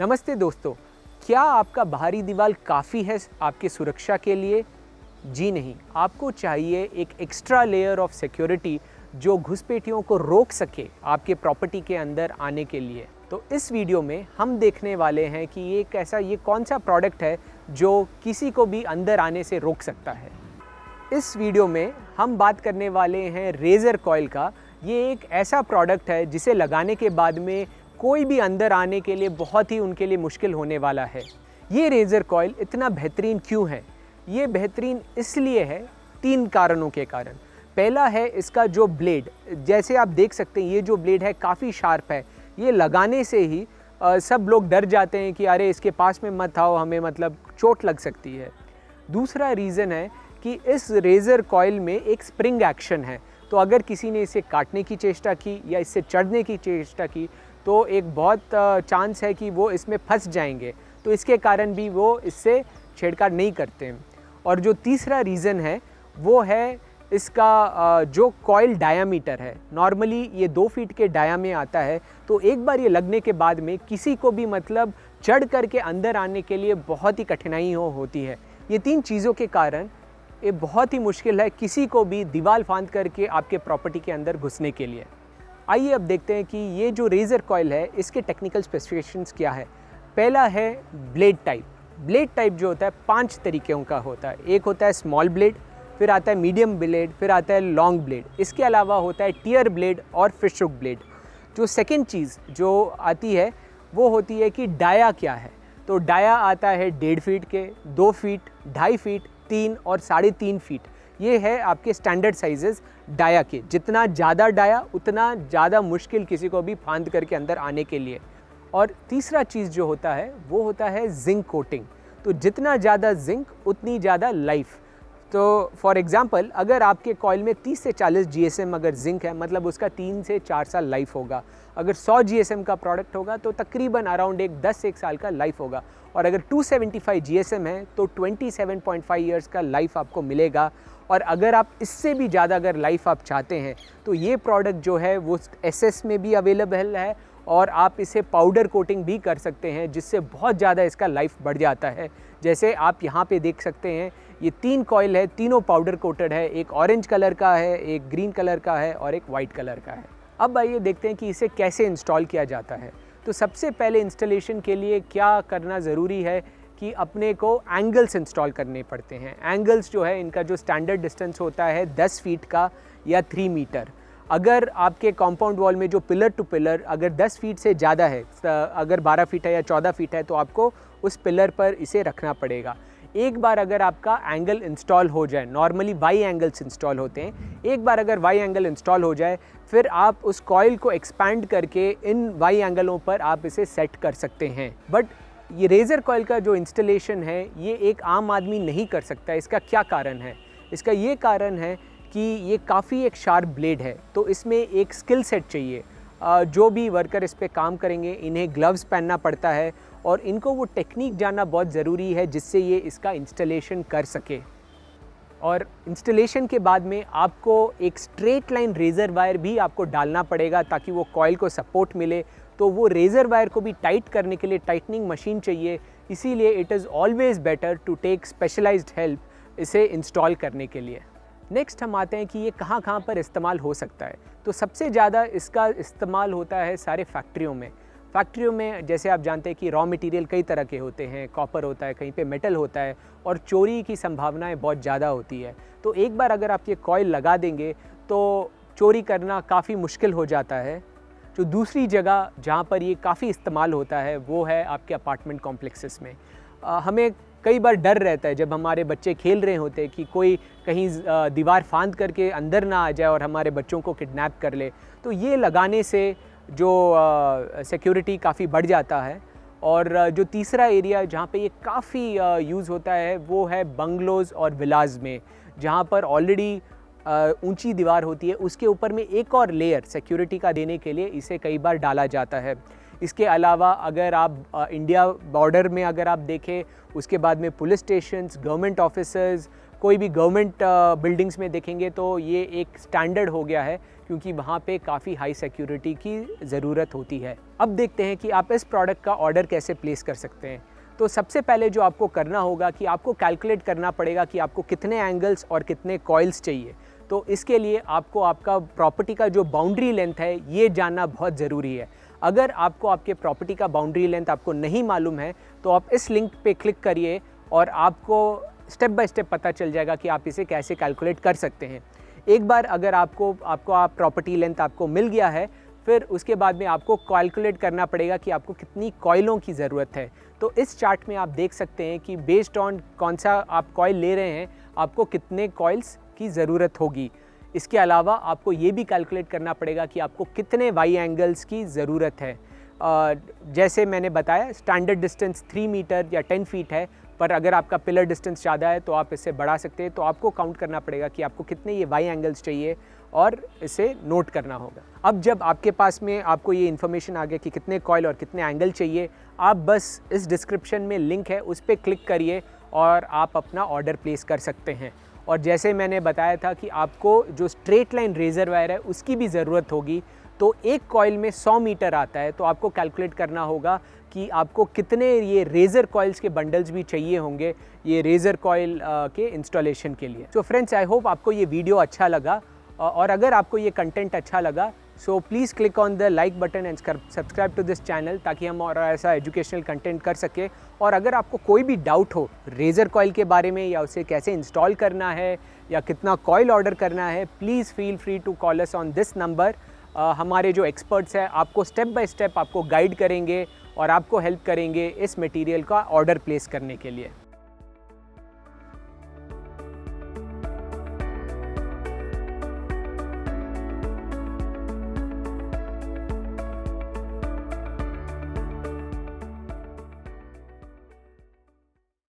नमस्ते दोस्तों, क्या आपका बाहरी दीवार काफ़ी है आपकी सुरक्षा के लिए? जी नहीं, आपको चाहिए एक एक्स्ट्रा लेयर ऑफ सिक्योरिटी जो घुसपैठियों को रोक सके आपके प्रॉपर्टी के अंदर आने के लिए। तो इस वीडियो में हम देखने वाले हैं कि ये कौन सा प्रोडक्ट है जो किसी को भी अंदर आने से रोक सकता है। इस वीडियो में हम बात करने वाले हैं रेज़र कॉइल का। ये एक ऐसा प्रोडक्ट है जिसे लगाने के बाद में कोई भी अंदर आने के लिए बहुत ही उनके लिए मुश्किल होने वाला है। ये रेज़र कॉइल इतना बेहतरीन क्यों है? ये बेहतरीन इसलिए है 3 कारणों के कारण। पहला है इसका जो ब्लेड, जैसे आप देख सकते हैं ये जो ब्लेड है काफ़ी शार्प है। ये लगाने से ही सब लोग डर जाते हैं कि अरे इसके पास में मत आओ, हमें मतलब चोट लग सकती है। दूसरा रीज़न है कि इस रेज़र कॉइल में एक स्प्रिंग एक्शन है, तो अगर किसी ने इसे काटने की चेष्टा की या इससे चढ़ने की चेष्टा की तो एक बहुत चांस है कि वो इसमें फंस जाएंगे, तो इसके कारण भी वो इससे छेड़छाड़ नहीं करते हैं। और जो तीसरा रीज़न है वो है इसका जो कॉइल डायामीटर है। नॉर्मली ये 2 फीट के डाया में आता है, तो एक बार ये लगने के बाद में किसी को भी मतलब चढ़ करके अंदर आने के लिए बहुत ही कठिनाई होती है। ये 3 चीज़ों के कारण ये बहुत ही मुश्किल है किसी को भी दीवार फांद करके आपके प्रॉपर्टी के अंदर घुसने के लिए। आइए अब देखते हैं कि ये जो रेज़र कॉइल है इसके टेक्निकल स्पेसिफिकेशंस क्या है। पहला है ब्लेड टाइप। ब्लेड टाइप जो होता है 5 तरीक़ों का होता है। एक होता है स्मॉल ब्लेड, फिर आता है मीडियम ब्लेड, फिर आता है लॉन्ग ब्लेड। इसके अलावा होता है टियर ब्लेड और फिश हुक ब्लेड। जो सेकेंड चीज़ जो आती है वो होती है कि डाया क्या है। तो डाया आता है 1.5 फीट के, 2 फीट, 2.5 फीट, 3 और 3.5 फीट। ये है आपके स्टैंडर्ड साइजेस डाया के। जितना ज़्यादा डाया उतना ज़्यादा मुश्किल किसी को भी फांद करके अंदर आने के लिए। और तीसरा चीज़ जो होता है वो होता है जिंक कोटिंग। तो जितना ज़्यादा जिंक उतनी ज़्यादा लाइफ। तो फॉर एग्ज़ाम्पल अगर आपके कॉइल में 30 से 40 जीएसएम अगर जिंक है, मतलब उसका 3 से 4 साल लाइफ होगा। अगर 100 जीएसएम का प्रोडक्ट होगा तो तकरीबन अराउंड 10 साल का लाइफ होगा। और अगर 275 जीएसएम है तो 27.5 ईयर्स का लाइफ आपको मिलेगा। और अगर आप इससे भी ज़्यादा अगर लाइफ आप चाहते हैं तो ये प्रोडक्ट जो है वो एसएस में भी अवेलेबल है, और आप इसे पाउडर कोटिंग भी कर सकते हैं जिससे बहुत ज़्यादा इसका लाइफ बढ़ जाता है। जैसे आप यहाँ पे देख सकते हैं ये 3 कॉइल है, तीनों पाउडर कोटेड है। एक ऑरेंज कलर का है, एक ग्रीन कलर का है और एक वाइट कलर का है। अब आइए देखते हैं कि इसे कैसे इंस्टॉल किया जाता है। तो सबसे पहले इंस्टॉलेशन के लिए क्या करना ज़रूरी है कि अपने को एंगल्स इंस्टॉल करने पड़ते हैं। एंगल्स जो है इनका जो स्टैंडर्ड डिस्टेंस होता है 10 फीट का या 3 मीटर। अगर आपके कॉम्पाउंड वॉल में जो पिलर टू पिलर अगर 10 फीट से ज़्यादा है, अगर 12 फीट है या 14 फीट है, तो आपको उस पिलर पर इसे रखना पड़ेगा। एक बार अगर आपका एंगल इंस्टॉल हो जाए, नॉर्मली वाई एंगल्स इंस्टॉल होते हैं, एक बार अगर वाई एंगल इंस्टॉल हो जाए फिर आप उस कॉइल को एक्सपैंड करके इन वाई एंगलों पर आप इसे सेट कर सकते हैं। बट ये रेज़र कॉइल का जो इंस्टॉलेशन है ये एक आम आदमी नहीं कर सकता। इसका क्या कारण है? इसका ये कारण है कि ये काफ़ी एक शार्प ब्लेड है, तो इसमें एक स्किल सेट चाहिए। जो भी वर्कर इस पे काम करेंगे इन्हें ग्लव्स पहनना पड़ता है और इनको वो टेक्निक जानना बहुत ज़रूरी है जिससे ये इसका इंस्टॉलेशन कर सके। और इंस्टॉलेशन के बाद में आपको एक स्ट्रेट लाइन रेज़र वायर भी आपको डालना पड़ेगा ताकि वो कॉइल को सपोर्ट मिले। तो वो रेज़र वायर को भी टाइट करने के लिए टाइटनिंग मशीन चाहिए, इसीलिए it is always better to take specialised help इसे इंस्टॉल करने के लिए। नेक्स्ट हम आते हैं कि ये कहाँ कहाँ पर इस्तेमाल हो सकता है। तो सबसे ज़्यादा इसका इस्तेमाल होता है सारे फैक्ट्रियों में। फैक्ट्रियों में जैसे आप जानते हैं कि रॉ मटेरियल कई तरह के होते हैं, कॉपर होता है, कहीं पे मेटल होता है, और चोरी की संभावनाएं बहुत ज़्यादा होती है। तो एक बार अगर आप ये कॉइल लगा देंगे तो चोरी करना काफ़ी मुश्किल हो जाता है। जो दूसरी जगह जहाँ पर ये काफ़ी इस्तेमाल होता है वो है आपके अपार्टमेंट कॉम्प्लेक्सेस में। हमें कई बार डर रहता है जब हमारे बच्चे खेल रहे होते हैं कि कोई कहीं दीवार फांद करके अंदर ना आ जाए और हमारे बच्चों को किडनैप कर ले। तो ये लगाने से जो सिक्योरिटी काफ़ी बढ़ जाता है। और जो तीसरा एरिया जहाँ पे ये काफ़ी यूज़ होता है वो है बंगलोज़ और विलाज में, जहाँ पर ऑलरेडी ऊंची दीवार होती है, उसके ऊपर में एक और लेयर सिक्योरिटी का देने के लिए इसे कई बार डाला जाता है। इसके अलावा अगर आप इंडिया बॉर्डर में अगर आप देखें, उसके बाद में पुलिस स्टेशंस, गवर्नमेंट ऑफिसर्स, कोई भी गवर्नमेंट बिल्डिंग्स में देखेंगे तो ये एक स्टैंडर्ड हो गया है क्योंकि वहाँ पे काफ़ी हाई सिक्योरिटी की ज़रूरत होती है। अब देखते हैं कि आप इस प्रोडक्ट का ऑर्डर कैसे प्लेस कर सकते हैं। तो सबसे पहले जो आपको करना होगा कि आपको कैलकुलेट करना पड़ेगा कि आपको कितने एंगल्स और कितने कॉइल्स चाहिए। तो इसके लिए आपको आपका प्रॉपर्टी का जो बाउंड्री लेंथ है ये जानना बहुत ज़रूरी है। अगर आपको आपके प्रॉपर्टी का बाउंड्री लेंथ आपको नहीं मालूम है तो आप इस लिंक पे क्लिक करिए और आपको स्टेप बाय स्टेप पता चल जाएगा कि आप इसे कैसे कैलकुलेट कर सकते हैं। एक बार अगर आपको प्रॉपर्टी लेंथ आपको मिल गया है, फिर उसके बाद में आपको कैलकुलेट करना पड़ेगा कि आपको कितनी कॉइलों की ज़रूरत है। तो इस चार्ट में आप देख सकते हैं कि बेस्ड ऑन कौन सा आप कॉइल ले रहे हैं आपको कितने कॉइल्स की ज़रूरत होगी। इसके अलावा आपको ये भी कैलकुलेट करना पड़ेगा कि आपको कितने वाई एंगल्स की ज़रूरत है। जैसे मैंने बताया स्टैंडर्ड डिस्टेंस 3 मीटर या 10 फीट है, पर अगर आपका पिलर डिस्टेंस ज़्यादा है तो आप इससे बढ़ा सकते हैं। तो आपको काउंट करना पड़ेगा कि आपको कितने ये वाई एंगल्स चाहिए और इसे नोट करना होगा। अब जब आपके पास में आपको ये इन्फॉर्मेशन आ गया कि कितने कॉइल और कितने एंगल चाहिए, आप बस इस डिस्क्रिप्शन में लिंक है उस पर क्लिक करिए और आप अपना ऑर्डर प्लेस कर सकते हैं। और जैसे मैंने बताया था कि आपको जो स्ट्रेट लाइन रेज़र वायर है उसकी भी ज़रूरत होगी। तो एक कॉइल में 100 मीटर आता है, तो आपको कैलकुलेट करना होगा कि आपको कितने ये रेज़र कॉइल्स के बंडल्स भी चाहिए होंगे ये रेज़र कॉइल के इंस्टॉलेशन के लिए। तो फ्रेंड्स, आई होप आपको ये वीडियो अच्छा लगा, और अगर आपको ये कंटेंट अच्छा लगा so please click on the like button and subscribe to this channel, ताकि हम और ऐसा एजुकेशनल कंटेंट कर सके। और अगर आपको कोई भी डाउट हो रेज़र कॉइल के बारे में या उसे कैसे इंस्टॉल करना है या कितना कॉइल ऑर्डर करना है, please feel free to call us on this number. हमारे जो एक्सपर्ट्स हैं आपको स्टेप बाय स्टेप आपको गाइड करेंगे और आपको हेल्प करेंगे इस मटेरियल का ऑर्डर प्लेस करने के लिए।